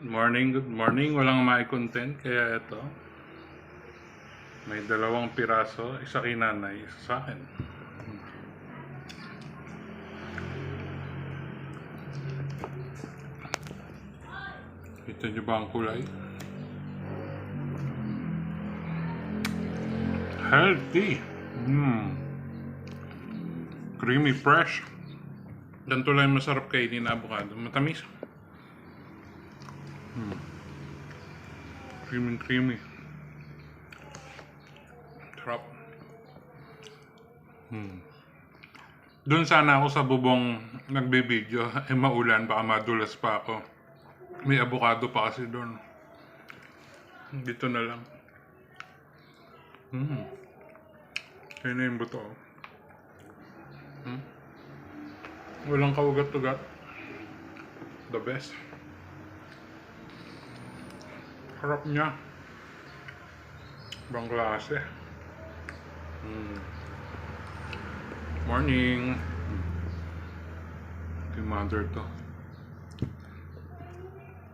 Good morning. Walang may content, kaya ito. May 2 piraso, isa kay nanay, isa sa akin. Kita niyo ba ang kulay? Healthy! Creamy, fresh. Ganito lang yung masarap kainin na avocado. Matamis. Creamy. Sarap. Doon sana ako sa bubong nagbe-video. Maulan, baka madulas pa ako. May avocado pa kasi doon. Dito na lang. Kaya na yung buto. Walang kaugat-ugat. The best. Harap niya. Ibang klase. Morning. Ito yung mother to.